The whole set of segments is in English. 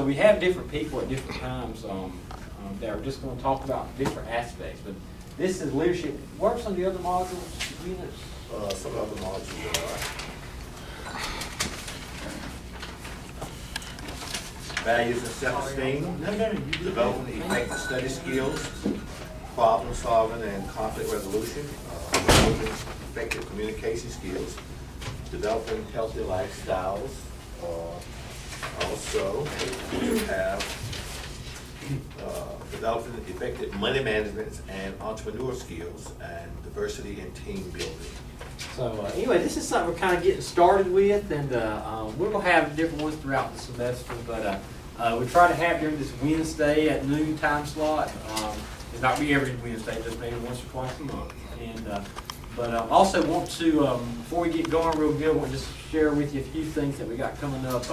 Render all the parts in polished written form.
So we have different people at different times that are just going to talk about different aspects. But this is leadership. What are some of the other modules, units? Some of the modules are values and self-esteem, developing effective study skills, problem solving and conflict resolution, developing effective communication skills, developing healthy lifestyles. Also, we have developing effective money management and entrepreneur skills, and diversity and team building. So anyway, this is something we're kind of getting started with, and we're going to have different ones throughout the semester, but we try to have during this Wednesday at noon time slot. It's not be every Wednesday, just maybe once or twice a month. And but also want to, before we get going real good, I want to just share with you a few things that we got coming up.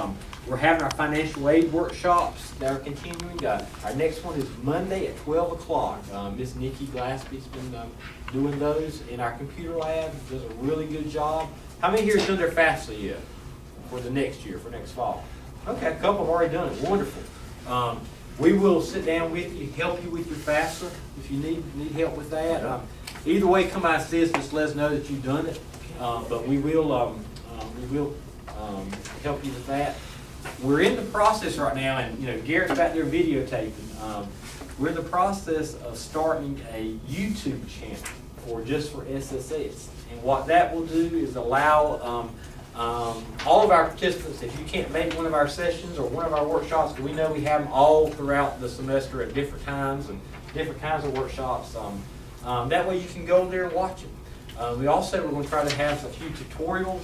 We're having our financial aid workshops that are continuing. Our next one is Monday at 12 o'clock. Miss Nikki Glaspie's been doing those in our computer lab. Does a really good job. How many here have done their FAFSA yet for the next year, for next fall? Okay, a couple have already done it. Wonderful. We will sit down with you, help you with your FAFSA if you need help with that. Either way, come out and see us. Just let us know that you've done it. But we will help you with that. We're in the process right now, and you know Garrett's back there videotaping. We're in the process of starting a YouTube channel for SSS, and what that will do is allow all of our participants, if you can't make one of our sessions or one of our workshops, we know we have them all throughout the semester at different times and different kinds of workshops. That way you can go there and watch it. We're going to try to have a few tutorial,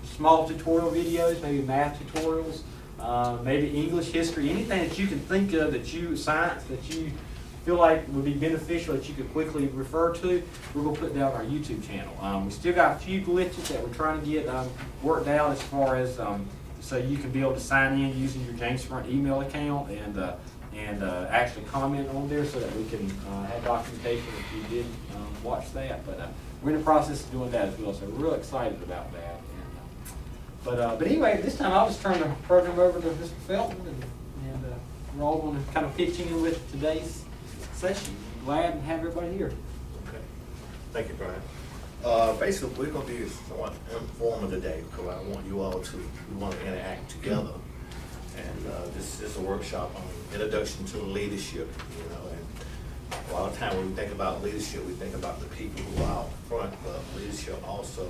small tutorial videos, maybe math tutorials, maybe English, history, anything that you can think of science that you feel like would be beneficial that you could quickly refer to. We're going to put that on our YouTube channel. We still got a few glitches that we're trying to get worked out as far as so you can be able to sign in using your James Front email account and actually comment on there so that we can have documentation if you did watch that. But we're in the process of doing that as well, so we're real excited about that. But anyway, this time I'll just turn the program over to Mr. Felton, and we're all going to kind of pitch in with today's session. Glad to have everybody here. Okay. Thank you, Brian. Basically, we're going to be somewhat informal today because I want you all we want to interact together. And this is a workshop on introduction to leadership, you know, and a lot of time when we think about leadership, we think about the people who are out front, but leadership also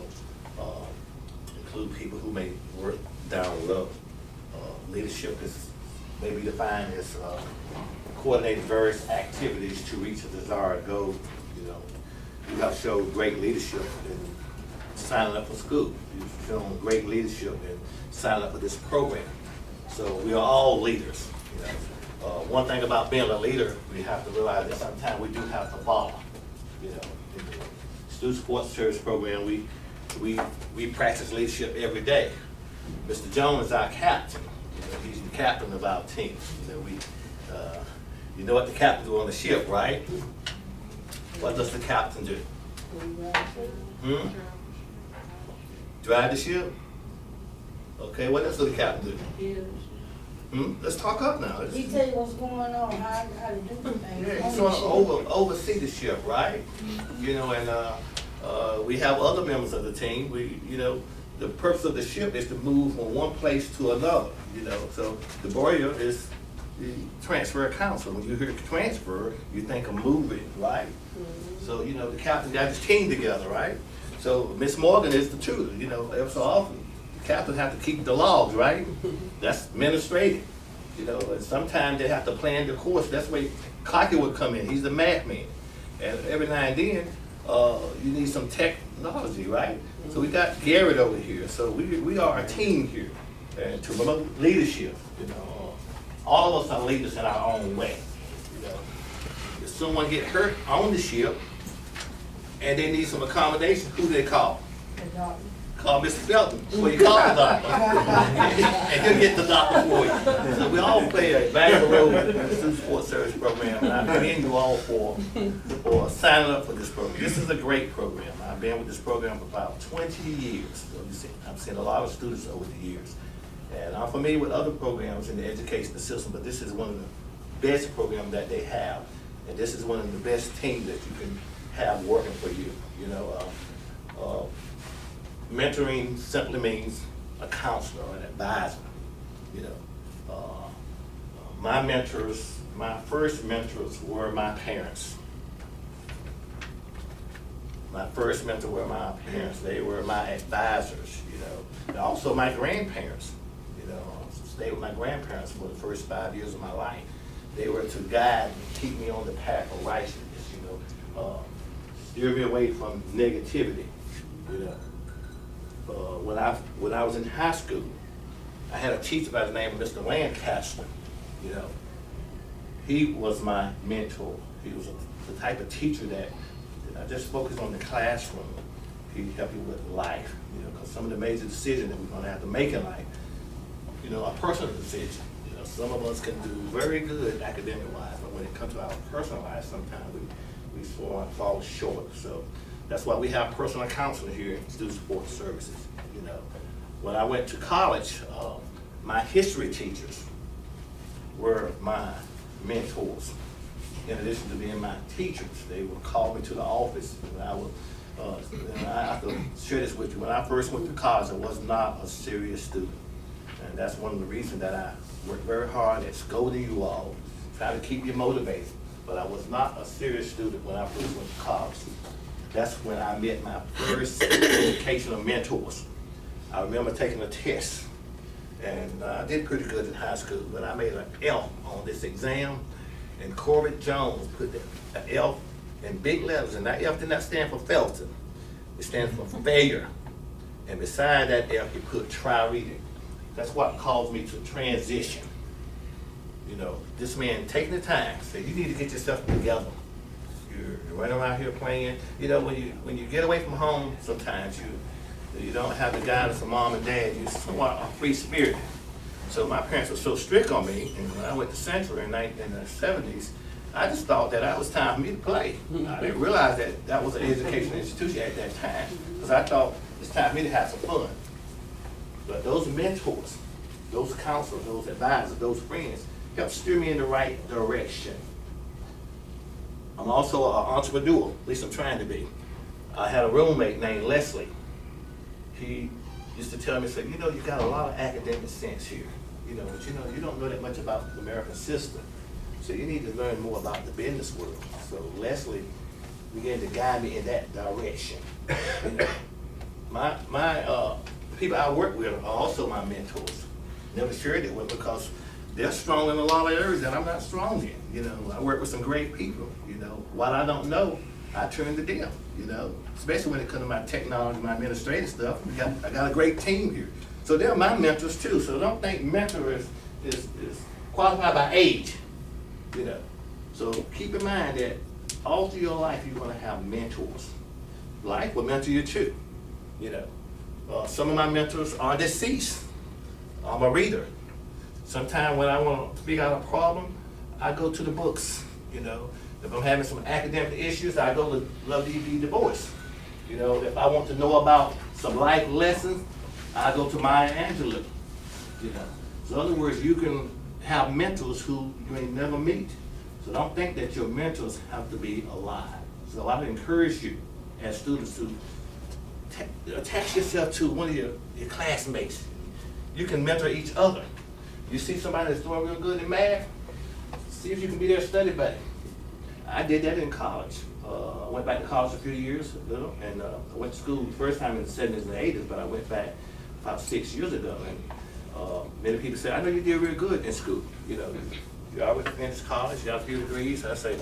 include people who may work down low. Leadership is maybe defined as coordinating various activities to reach a desired goal. You know, you have shown great leadership in signing up for school. You've shown great leadership in signing up for this program. So we are all leaders. You know, one thing about being a leader, we have to realize that sometimes we do have to follow. You know, in the Student Support Service Program, we practice leadership every day. Mr. Jones is our captain. You know, he's the captain of our team. You know, you know what the captain do on the ship, right? What does the captain do? Drive the ship? Okay, what else does the captain do? Let's talk up now. He tell you what's going on, how to do things. Yeah, he's sort of oversee the ship, right? You know, and we have other members of the team. You know, the purpose of the ship is to move from one place to another. You know, so Deboria is the transfer council. When you hear transfer, you think of moving, right? So you know, the captain got his team together, right? So Miss Morgan is the tutor. You know, every so often, the captain have to keep the logs, right? That's administrative. You know, and sometimes they have to plan the course. That's where Kake would come in. He's the math man. And every now and then, you need some technology, right? So we got Garrett over here. So we are a team here. And to promote leadership, you know, all of us are leaders in our own way. You know, if someone get hurt on the ship and they need some accommodation, who do they call? Call Mr. Felton. Well, you call the doctor, and he'll get the doctor for you. So we all play a valuable role in the Student Support Service Program, and I commend you all for signing up for this program. This is a great program. I've been with this program for about 20 years. So I've seen a lot of students over the years, And I'm familiar with other programs in the education system, but this is one of the best programs that they have. And this is one of the best teams that you can have working for you. You know, mentoring simply means a counselor or an advisor. You know, my mentors, my first mentors were my parents. My first mentor were my parents. They were my advisors, you know. And also my grandparents, you know. I stayed with my grandparents for the first 5 years of my life. They were to guide and keep me on the path of righteousness, you know. Steer me away from negativity, you know. When I was in high school, I had a teacher by the name of Mr. Lancaster, you know. He was my mentor. He was the type of teacher that I just focused on the classroom. He helped you with life, you know, because some of the major decisions that we're going to have to make in life, you know, are personal decisions. You know, some of us can do very good academic-wise, but when it comes to our personal life, sometimes we fall short. So that's why we have personal counseling here in Student Support Services. You know, when I went to college, my history teachers were my mentors. In addition to being my teachers, they would call me to the office, and I have to share this with you. When I first went to college, I was not a serious student. And that's one of the reasons that I worked very hard at scolding you all, trying to keep you motivated. But I was not a serious student when I first went to college. That's when I met my first educational mentors. I remember taking a test, and I did pretty good in high school, but I made an F on this exam. And Corbett Jones put the F in big letters, and that F did not stand for Felton. It stands for failure. And beside that F, he put try reading. That's what caused me to transition. You know, this man taking the time, said, you need to get yourself together. You're running around here playing. You know, when you get away from home, sometimes you don't have the guidance of mom and dad. You're somewhat a free spirit. So my parents were so strict on me, and when I went to Central in the 70s, I just thought that it was time for me to play. I didn't realize that that was an educational institution at that time, because I thought it's time for me to have some fun. But those mentors, those counselors, those advisors, those friends helped steer me in the right direction. I'm also an entrepreneur, at least I'm trying to be. I had a roommate named Leslie. He used to tell me, say, you know, you got a lot of academic sense here. You know, but you don't know that much about the American system. So you need to learn more about the business world. So Leslie began to guide me in that direction. You know, my people I work with are also my mentors. Never shared it with because they're strong in a lot of areas that I'm not strong in. You know, I work with some great people. You know, what I don't know, I turn to them. You know, especially when it comes to my technology, my administrative stuff. I got a great team here. So they're my mentors too. So don't think mentor is qualified by age. You know, so keep in mind that all through your life you're going to have mentors. Life will mentor you too. You know, some of my mentors are deceased. I'm a reader. Sometimes when I want to figure out a problem, I go to the books. You know, if I'm having some academic issues, I go to Love D.B. Deboria. You know, if I want to know about some life lessons, I go to Maya Angelou. You know, so in other words, you can have mentors who you may never meet. So don't think that your mentors have to be alive. So I would encourage you as students to attach yourself to one of your classmates. You can mentor each other. You see somebody that's doing real good in math, see if you can be their study buddy. I did that in college. I went back to college a few years ago, and I went to school the first time in the 70s and the 80s, but I went back about 6 years ago. And many people say, I know you did real good in school. You know, you already finished college, you got a few degrees. I say,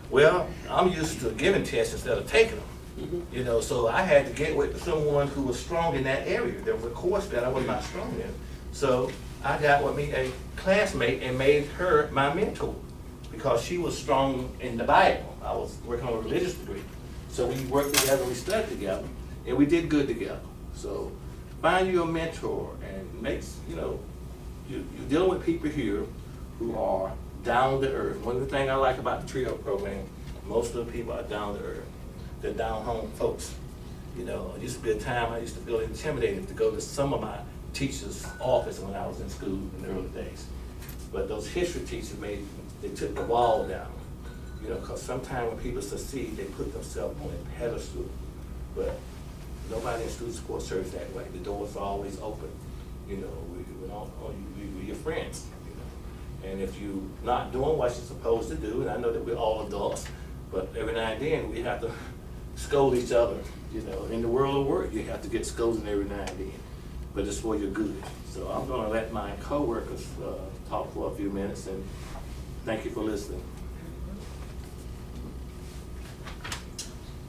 well, I'm used to giving tests instead of taking them. You know, so I had to get with someone who was strong in that area. There was a course that I was not strong in. So I got with me a classmate and made her my mentor because she was strong in the Bible. I was working on a religious degree. So we worked together, we studied together, and we did good together. So find you a mentor and you know, you're dealing with people here who are down to earth. One of the things I like about the TRIO program, most of the people are down to earth. They're down home folks. You know, it used to be a time I used to feel intimidated to go to some of my teacher's office when I was in school in the early days. But those history teachers they took the wall down, you know, because sometimes when people succeed, they put themselves on a pedestal. But nobody in student support serves that way. The doors are always open. You know, we're your friends, you know. And if you're not doing what you're supposed to do, and I know that we're all adults, but every now and then we have to scold each other. You know, in the world of work, you have to get scolded every now and then, but it's for your good. So I'm gonna let my coworkers talk for a few minutes, and thank you for listening.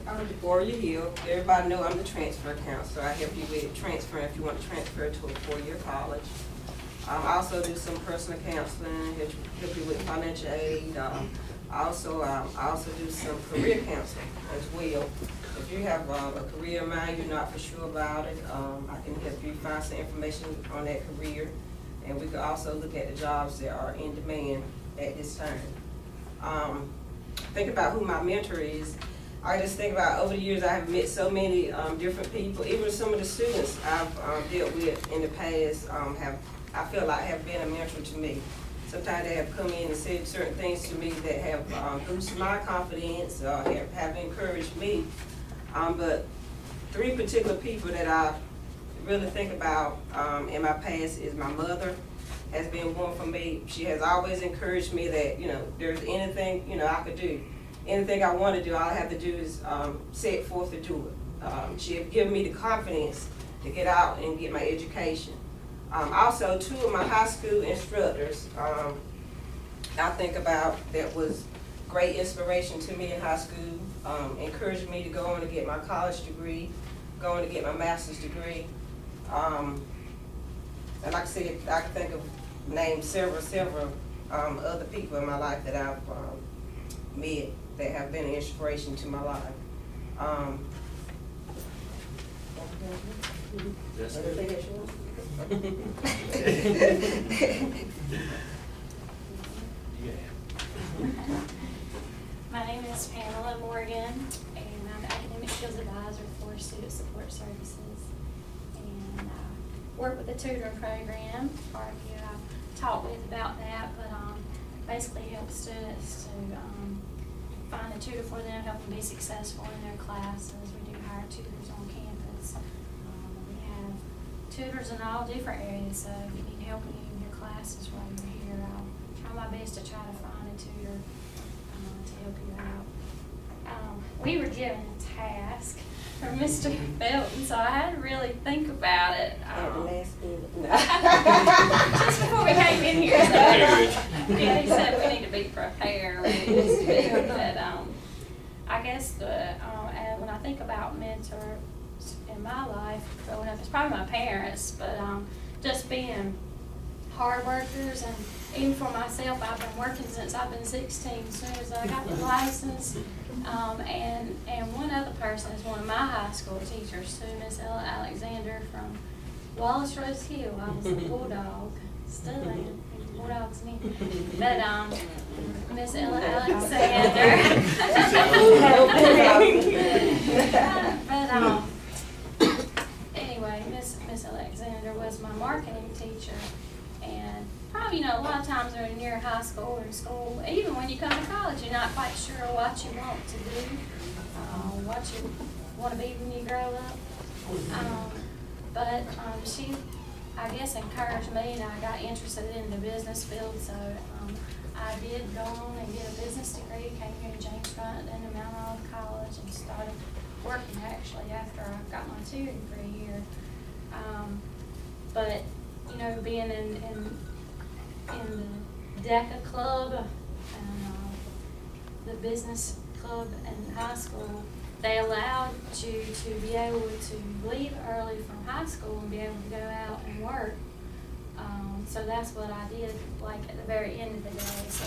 I'm Deboria Hill. Everybody know I'm the transfer counselor. I help you with transferring if you want to transfer to a four-year college. I also do some personal counseling, help you with financial aid. I also do some career counseling as well. If you have a career in mind, you're not for sure about it, I can help you find some information on that career. And we can also look at the jobs that are in demand at this time. Think about who my mentor is. I just think about over the years I have met so many different people. Even some of the students I've dealt with in the past I feel like have been a mentor to me. Sometimes they have come in and said certain things to me that have boosted my confidence, have encouraged me. But three particular people that I really think about in my past is my mother has been one for me. She has always encouraged me that, you know, there's anything, you know, I could do. Anything I want to do, all I have to do is set forth to do it. She has given me the confidence to get out and get my education. Also, two of my high school instructors I think about that was great inspiration to me in high school, encouraged me to go on to get my college degree, go on to get my master's degree. And like I said, I can think of names several other people in my life that I've met that have been an inspiration to my life. That's Anything else you want? My name is Pamela Morgan, and I'm the Academic Skills Advisor for Student Support Services. And I work with the tutoring program. Part of you I've talked with about that, but basically help students to find a tutor for them, help them be successful in their classes. We do hire tutors on campus. We have tutors in all different areas, so if you need help in your classes while you're here, I'll try my best to try to find a tutor to help you out. We were given a task from Mr. Felton, so I had to really think about it. Just before we came in here, so, yeah, he said we need to be prepared. But I guess and when I think about mentors in my life growing up, it's probably my parents, but just being hard workers, and even for myself, I've been working since I've been 16, as soon as I got the license. And one other person is one of my high school teachers too, Miss Ella Alexander from Wallace Rose Hill. I was a Bulldog, still am. Bulldogs me. But Miss Ella Alexander. Anyway, Miss Alexander was my marketing teacher, and probably, you know, a lot of times when you're in high school or in school, even when you come to college, you're not quite sure what you want to do, what you want to be when you grow up. But she, I guess, encouraged me, and I got interested in the business field, so I did go on and get a business degree, came here to James Front, then to Mount Olive College, and started working actually after I got my tutoring degree here. But, you know, being in the DECA club and the business club in high school, they allowed you to be able to leave early from high school and be able to go out and work. So that's what I did, like at the very end of the day. So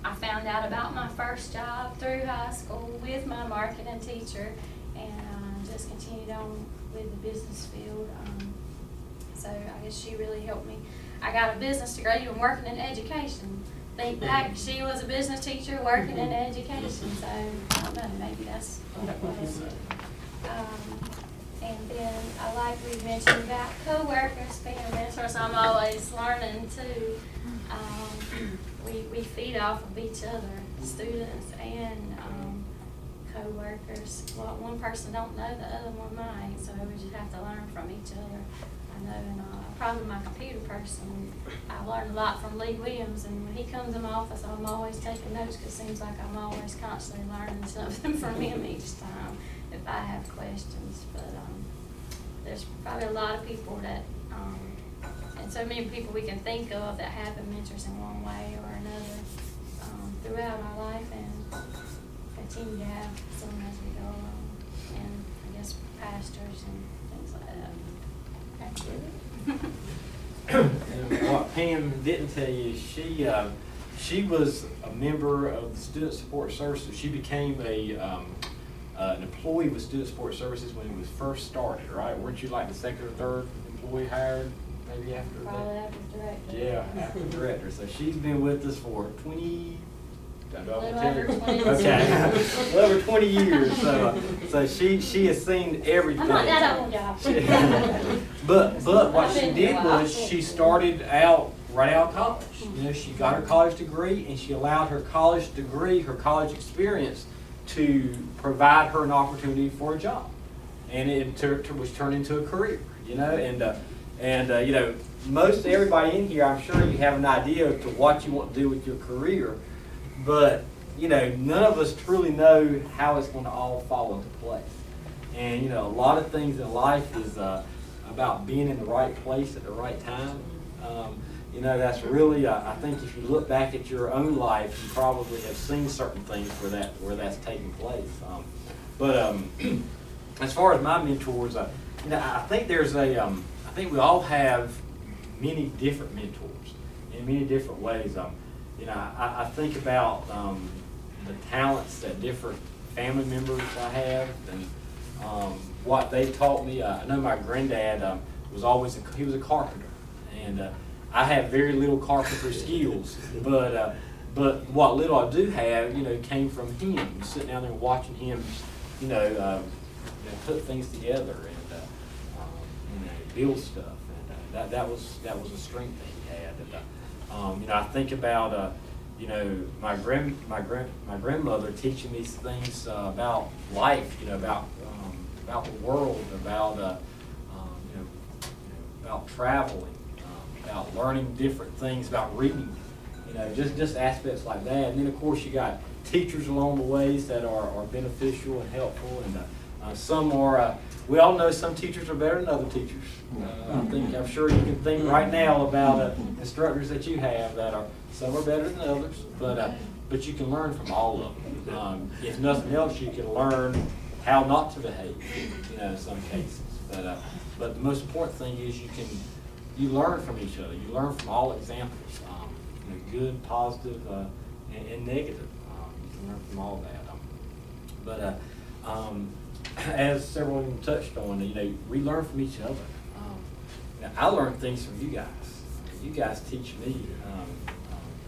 I found out about my first job through high school with my marketing teacher, and just continued on with the business field. So I guess she really helped me. I got a business degree and working in education. Think back, she was a business teacher working in education, so I don't know, maybe that's what it was. And then I like we mentioned about co-workers being mentors. I'm always learning too. We feed off of each other, students and co-workers. Well, one person don't know, the other one might, so we just have to learn from each other. I know, and probably my computer person, I learned a lot from Lee Williams, and when he comes in my office, I'm always taking notes, because it seems like I'm always constantly learning something from him each time if I have questions. But there's probably a lot of people that, and so many people we can think of that have been mentors in one way or another throughout my life, and continue to have some as we go along, and I guess pastors and things like that. And what Pam didn't tell you is she was a member of the Student Support Services. She became an employee with Student Support Services when it was first started, right? Weren't you like the second or third employee hired, maybe after that? Probably after director. Yeah, after director. So she's been with us for 20. Little over 20 years. Okay, well, over 20 years. So she has seen everything. I'm not that old, y'all. But what she did was she started out right out of college. You know, she got her college degree, and she allowed her college degree, her college experience, to provide her an opportunity for a job, and it was turned into a career. You know, and you know, most everybody in here, I'm sure you have an idea as to what you want to do with your career. But, you know, none of us truly know how it's going to all fall into place. And, you know, a lot of things in life is about being in the right place at the right time. You know, that's really, I think if you look back at your own life, you probably have seen certain things where that's taking place. But as far as my mentors, you know, I think I think we all have many different mentors in many different ways. You know, I think about the talents that different family members I have, and what they taught me. I know my granddad was he was a carpenter, and I have very little carpenter skills, but what little I do have, you know, came from him. You sit down there and watching him, you know, put things together and you know, build stuff, and that was a strength that he had. You know, I think about you know, my grandmother teaching me things about life, you know, about the world, about you know, about traveling, about learning different things, about reading, you know, just aspects like that. And then of course you got teachers along the ways that are beneficial and helpful, and some are. We all know some teachers are better than other teachers. I'm sure you can think right now about instructors that you have that are, some are better than others, but you can learn from all of them. If nothing else, you can learn how not to behave, you know, in some cases. But the most important thing is you learn from each other. You learn from all examples, you know, good, positive, and negative. You can learn from all that. As several of them touched on, you know, we learn from each other. Now, I learn things from you guys. You guys teach me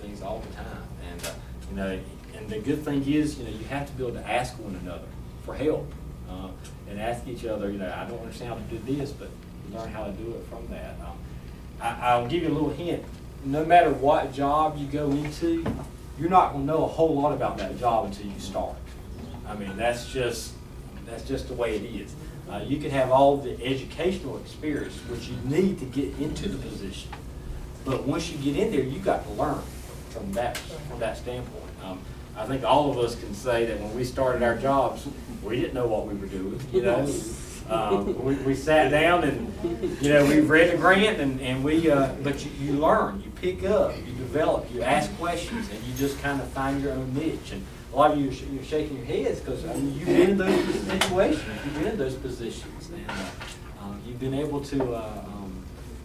things all the time, and you know, and the good thing is, you know, you have to be able to ask one another for help, and ask each other. You know, I don't understand how to do this, but you learn how to do it from that. I'll give you a little hint. No matter what job you go into, you're not going to know a whole lot about that job until you start. I mean, that's just the way it is. You can have all the educational experience which you need to get into the position, but once you get in there, you got to learn from that standpoint. I think all of us can say that when we started our jobs, we didn't know what we were doing. You know, we sat down and, you know, we read the grant and we but you learn, you pick up, you develop, you ask questions, and you just kind of find your own niche. And a lot of you you're shaking your heads because I mean, you've been in those situations, you've been in those positions, and you've been able to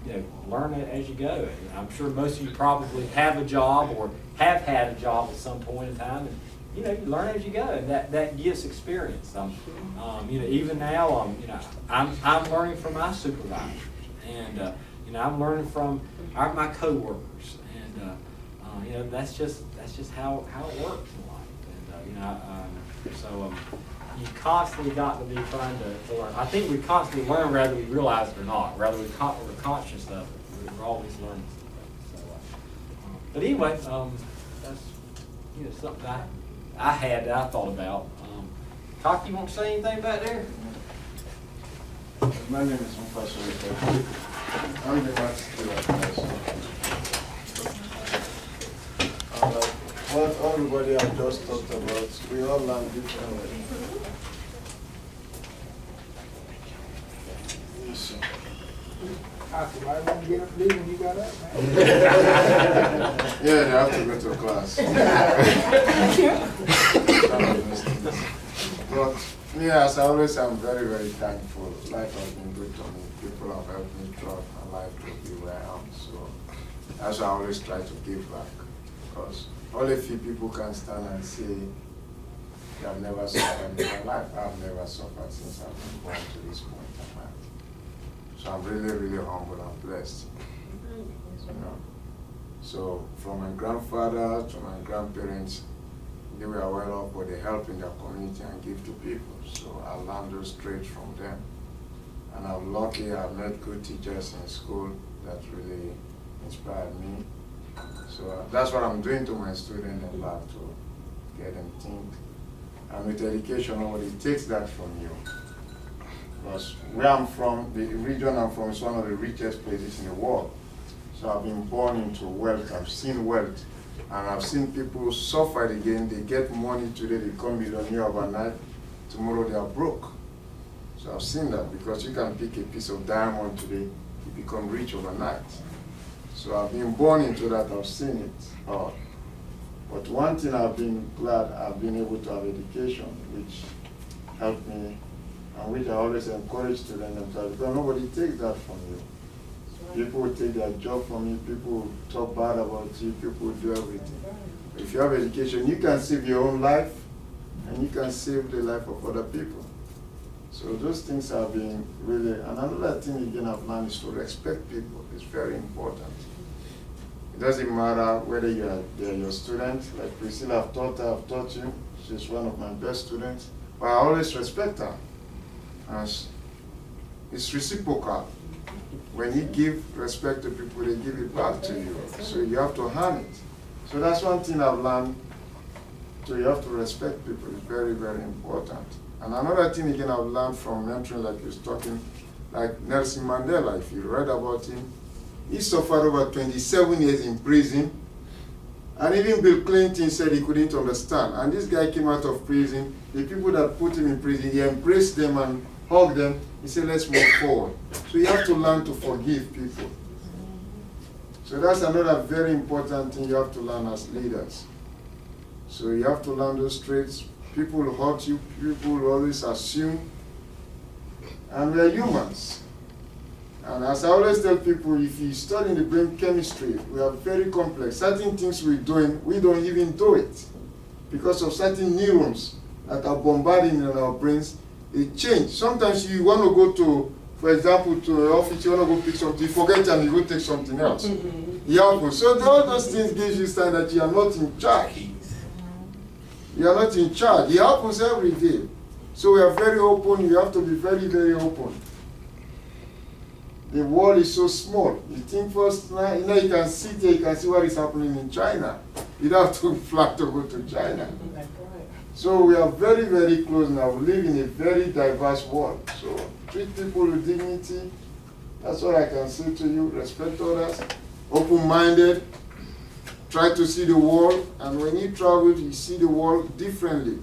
you know, learn it as you go. And I'm sure most of you probably have a job or have had a job at some point in time, and you know, you learn as you go, and that gives experience. You know, even now, you know, I'm learning from my supervisors, and you know, I'm learning from my coworkers, and you know, that's just how it works in life. And you know, so you constantly got to be trying to learn. I think we constantly learn whether we realize it or not, whether we're conscious of it. We're always learning something. So, but anyway, that's something I had that I thought about. Kake, you want to say anything back there? My name is Nfassory. I'm the math teacher. What everybody have just talked about, we all learn differently. Yes, sir. I won't get up leave when you got up, man. Yeah, they have to go to class. But me, as I always, I'm very, very thankful. Life has been good to me. People have helped me throughout my life to be where I am. So that's why I always try to give back. Because only few people can stand and say, they have never suffered in my life. I have never suffered since I've been born to this point in my life. So I'm really, really humble and blessed. You know. So from my grandfather to my grandparents, they were well off, but they help in their community and give to people. So I learned those traits from them. And I'm lucky I met good teachers in school that really inspired me. So that's what I'm doing to my students and back to get them think. And with education, it takes that from you. Because where I'm from, the region I'm from is one of the richest places in the world. So I've been born into wealth, I've seen wealth. And I've seen people suffer again. They get money today, they become millionaire overnight. Tomorrow they are broke. So I've seen that because you can pick a piece of diamond today, you become rich overnight. So I've been born into that, I've seen it. But one thing I've been glad I've been able to have education, which helped me, and which I always encourage students themselves, because nobody takes that from you. People will take their job from you, people will talk bad about you, people will do everything. If you have education, you can save your own life, and you can save the life of other people. So those things have been really, and another thing again I've learned is to respect people. It's very important. It doesn't matter whether they're your student, like Priscilla, I've taught you, she's one of my best students, but I always respect her. And it's reciprocal. When you give respect to people, they give it back to you. So you have to earn it. So that's one thing I've learned. So you have to respect people. It's very, very important. And another thing again I've learned from mentoring, like you was talking, like Nelson Mandela, if you read about him, he suffered over 27 years in prison. And even Bill Clinton said he couldn't understand. And this guy came out of prison. The people that put him in prison, he embraced them and hugged them. He said, let's move forward. So you have to learn to forgive people. So that's another very important thing you have to learn as leaders. So you have to learn those traits. People will hurt you, people will always assume. And we are humans. And as I always tell people, if you study the brain chemistry, we are very complex. Certain things we're doing, we don't even do it. Because of certain neurons that are bombarding in our brains, they change. Sometimes you want to go to, for example, to an office, you want to go pick something, you forget and you go take something else. Yeah, so all those things give you a sign that you are not in charge. You are not in charge. It happens every day. So we are very open. You have to be very, very open. The world is so small. You think first, you can sit here, you can see what is happening in China. You don't have to fly to go to China. So we are very, very close now. We live in a very diverse world. So treat people with dignity. That's what I can say to you. Respect others. Open-minded. Try to see the world. And when you travel, you see the world differently.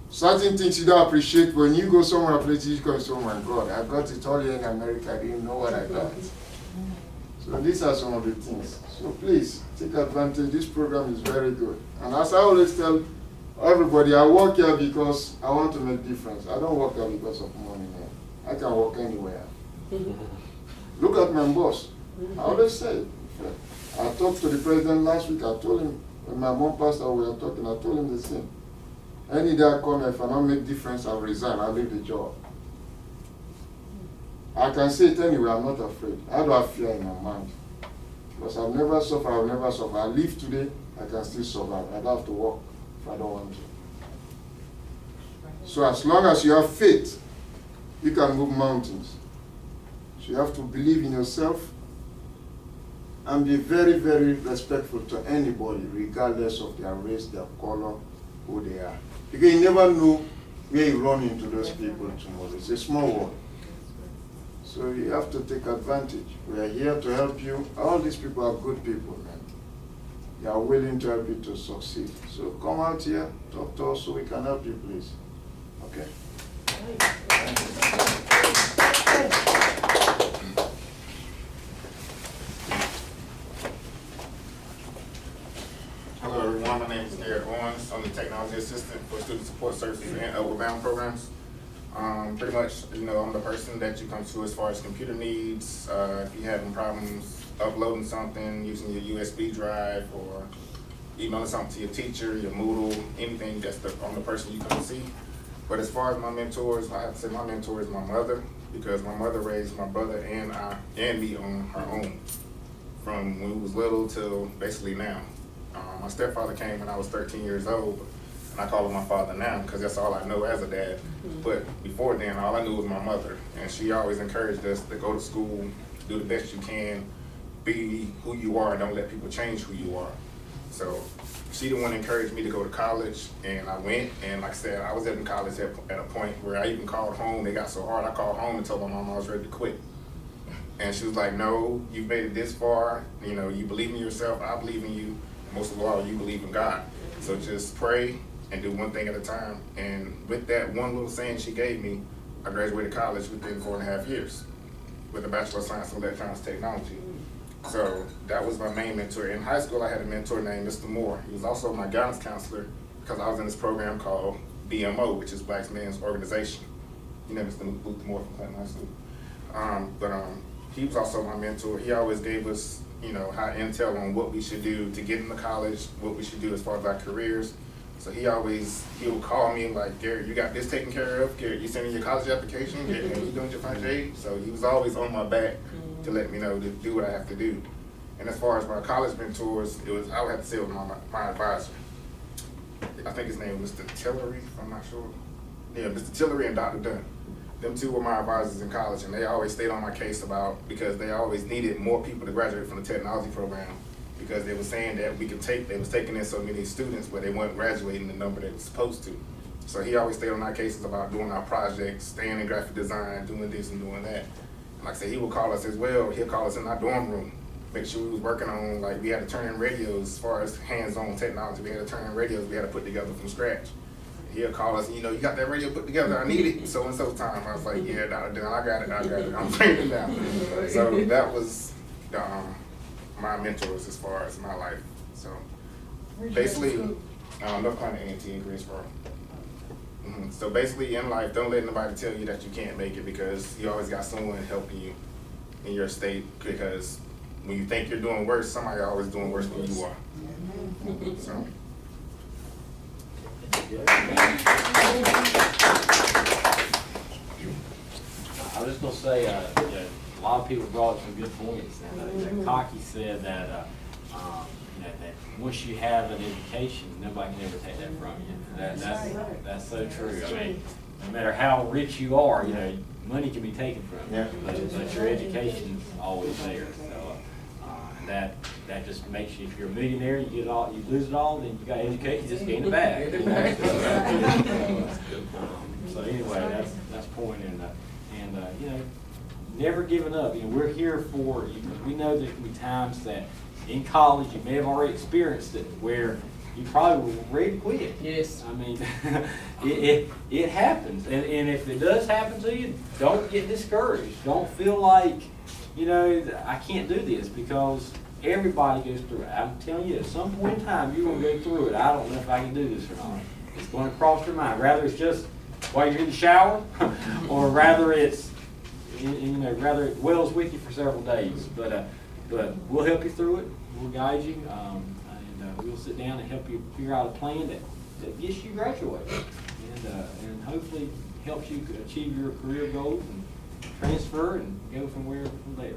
Certain things you don't appreciate. When you go somewhere, places you go, oh my God, I got it all here in America. I didn't know what I got. So these are some of the things. So please, take advantage. This program is very good. And as I always tell everybody, I work here because I want to make difference. I don't work here because of money, man. I can work anywhere. Look at my boss. I always say, I talked to the president last week. I told him, when my mom passed away, we were talking, I told him the same. Any day I come, if I don't make difference, I'll resign, I'll leave the job. I can say it anyway, I'm not afraid. I don't have fear in my mind. Because I've never suffered, I'll never suffer. I live today, I can still survive. I don't have to work if I don't want to. So as long as you have faith, you can move mountains. So you have to believe in yourself and be very, very respectful to anybody, regardless of their race, their color, who they are. Because you never know where you run into those people tomorrow. It's a small world. So you have to take advantage. We are here to help you. All these people are good people, man. They are willing to help you to succeed. So come out here, talk to us so we can help you, please. Okay? Hello everyone, my name is Garrett Owens. I'm the technology assistant for student support services and Outward Bound programs. Pretty much, I'm the person that you come to as far as computer needs. If you're having problems uploading something, using your USB drive, or emailing something to your teacher, your Moodle, anything, I'm the person you come to see. But as far as my mentors, I have to say my mentor is my mother, because my mother raised my brother and me on her own from when we was little till basically now. My stepfather came when I was 13 years old, and I call him my father now because that's all I know as a dad. But before then, all I knew was my mother, and she always encouraged us to go to school, do the best you can, be who you are, and don't let people change who you are. So she the one encouraged me to go to college, and I went, and like I said, I was in college at a point where I even called home. It got so hard, I called home and told my mom I was ready to quit. And she was like, no, you've made it this far, you believe in yourself, I believe in you, and most of all, you believe in God. So just pray and do one thing at a time. And with that one little saying she gave me, I graduated college within 4.5 years with a Bachelor of Science in Electronics Technology. So that was my main mentor. In high school, I had a mentor named Mr. Moore. He was also my guidance counselor because I was in this program called BMO, which is Black Men's Organization. Mr. Moore from Clinton High School. He was also my mentor. He always gave us, high intel on what we should do to get into college, what we should do as far as our careers. So he would call me like, Garrett, you got this taken care of? Garrett, you sending your college application? Garrett, you doing your financial aid? So he was always on my back to let me know to do what I have to do. And as far as my college mentors, I would have to say it was my advisor. I think his name was Mr. Tillery, I'm not sure. Yeah, Mr. Tillery and Dr. Dunn. Them two were my advisors in college, and they always stayed on my case because they always needed more people to graduate from the technology program, because they were saying that they was taking in so many students, but they weren't graduating the number they were supposed to. So he always stayed on our cases about doing our projects, staying in graphic design, doing this and doing that. And like I said, he would call us as well. He'll call us in our dorm room, make sure we was working on, we had to turn in radios as far as hands-on technology. We had to turn in radios we had to put together from scratch. He'll call us, you got that radio put together, I need it, so and so time. I was like, yeah, Dr. Dunn, I got it, I'm bringing it down. So that was my mentors as far as my life. So basically, North Carolina A&T in Greensboro. So basically in life, don't let nobody tell you that you can't make it, because you always got someone helping you in your state, because when you think you're doing worse, somebody always doing worse than you are. So. I was just gonna say, a lot of people brought up some good points. And Kake said that, that once you have an education, nobody can ever take that from you. That's so true. I mean, no matter how rich you are, money can be taken from you, but your education's always there. So, that just makes you, if you're a millionaire, you get it all, you lose it all, then you got education, just gain it back. So anyway, that's point, and never giving up. We're here for you. We know there can be times that in college you may have already experienced it where you probably were ready to quit. Yes. I mean, it happens, and if it does happen to you, don't get discouraged. Don't feel like, I can't do this, because everybody goes through it. I'm telling you, at some point in time, you're going to go through it. I don't know if I can do this or not. It's going to cross your mind. Rather it's just while you're in the shower, or rather it's, rather it dwells with you for several days. But we'll help you through it. We'll guide you, and we'll sit down and help you figure out a plan that gets you graduated, and hopefully helps you achieve your career goals and transfer and go from there.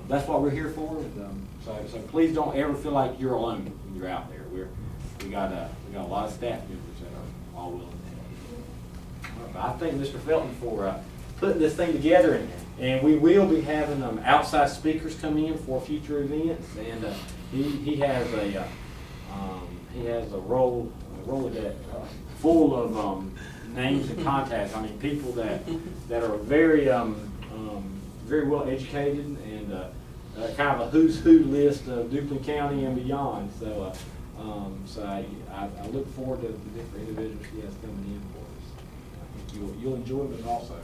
That's what we're here for. And, so please don't ever feel like you're alone when you're out there. We got a lot of staff members that are all willing to help you. I thank Mr. Felton for putting this thing together, and we will be having outside speakers come in for future events, and he has a Rolodex full of names and contacts. I mean, people that are very very well educated, and kind of a who's who list of Duplin County and beyond. So I look forward to the different individuals he has coming in for us. I think you'll enjoy them also.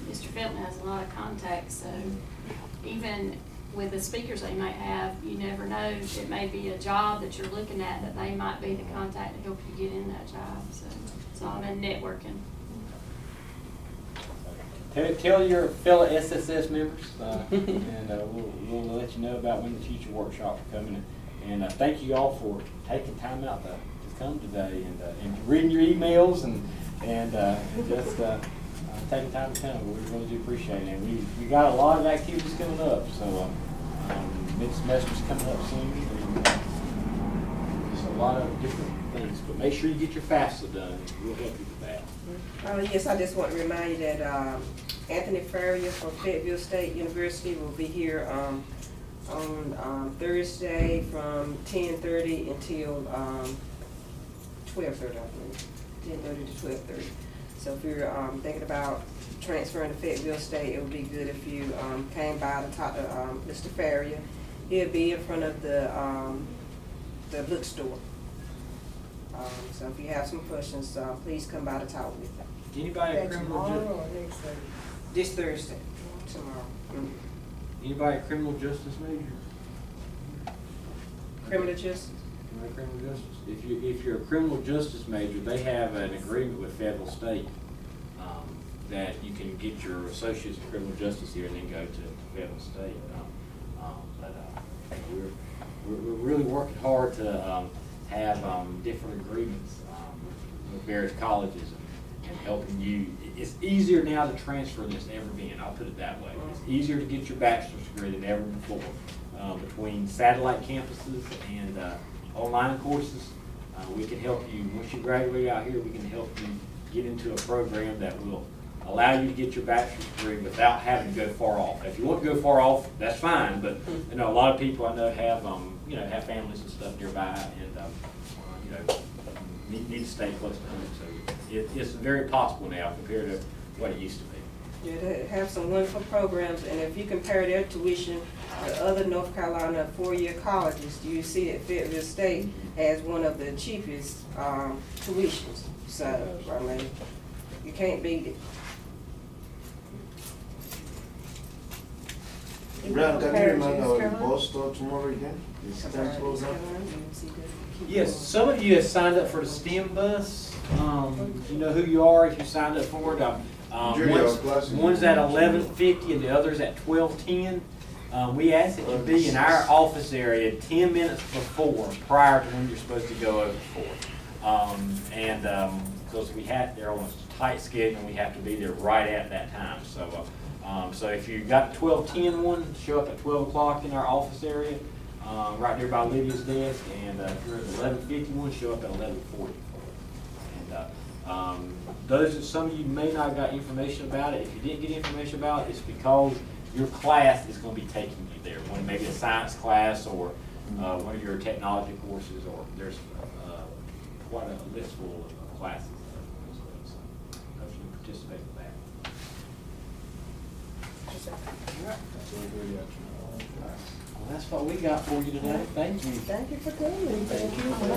Mr. Felton has a lot of contacts, so even with the speakers they might have, you never know, it may be a job that you're looking at that they might be the contact to help you get in that job, so it's all in networking. Tell your fellow SSS members, and we'll let you know about when the future workshops are coming. And thank you all for taking time out to come today, and reading your emails, and just taking time to come. We really do appreciate it. And we got a lot of activities coming up, so mid-semester's coming up soon. And, just a lot of different things, but make sure you get your FAFSA done. We'll help you with that. Yes, I just want to remind you that Anthony Farrier from Fayetteville State University will be here on Thursday from 10:30 until 12:30, I believe, 10:30 to 12:30. So if you're thinking about transferring to Fayetteville State, it would be good if you came by to talk to Mr. Farrier. He'll be in front of the bookstore. So if you have some questions, please come by to talk with him. Anybody a criminal Tomorrow justice? or next Thursday? This Thursday, tomorrow. Anybody a criminal justice major? Criminal justice? Criminal justice. If you're a criminal justice major, they have an agreement with federal state that you can get your associates in criminal justice here and then go to federal state. We're really working hard to have different agreements with various colleges and helping you. It's easier now to transfer than it's ever been. I'll put it that way. It's easier to get your bachelor's degree than ever before. Between satellite campuses and online courses, we can help you. Once you graduate out here, we can help you get into a program that will allow you to get your bachelor's degree without having to go far off. If you want to go far off, that's fine, but a lot of people I know have have families and stuff nearby, and need to stay close to home. So it's very possible now compared to what it used to be. Yeah, they have some wonderful programs, and if you compare their tuition to other North Carolina four-year colleges, you see that Fayetteville State has one of the cheapest tuitions. So, I mean, you can't beat it. Brad, can you remind our boss store tomorrow again? Is that closed up? Yes, some of you have signed up for the STEM bus. You know who you are if you signed up for it. One's at 11:50 and the other's at 12:10. We ask that you be in our office area 10 minutes prior to when you're supposed to go over for it. Because they're on a tight schedule and we have to be there right at that time. So if you got the 12:10 one, show up at 12 o'clock in our office area, right there by Lydia's desk. And if you're at the 11:50 one, show up at 11:40. Some of you may not have got information about it. If you didn't get information about it, it's because your class is going to be taking you there. Maybe a science class or one of your technology courses, or there's quite a list full of classes. So hopefully participate with that. Well, that's what we got for you today. Thank you. Thank you for coming. Thank you.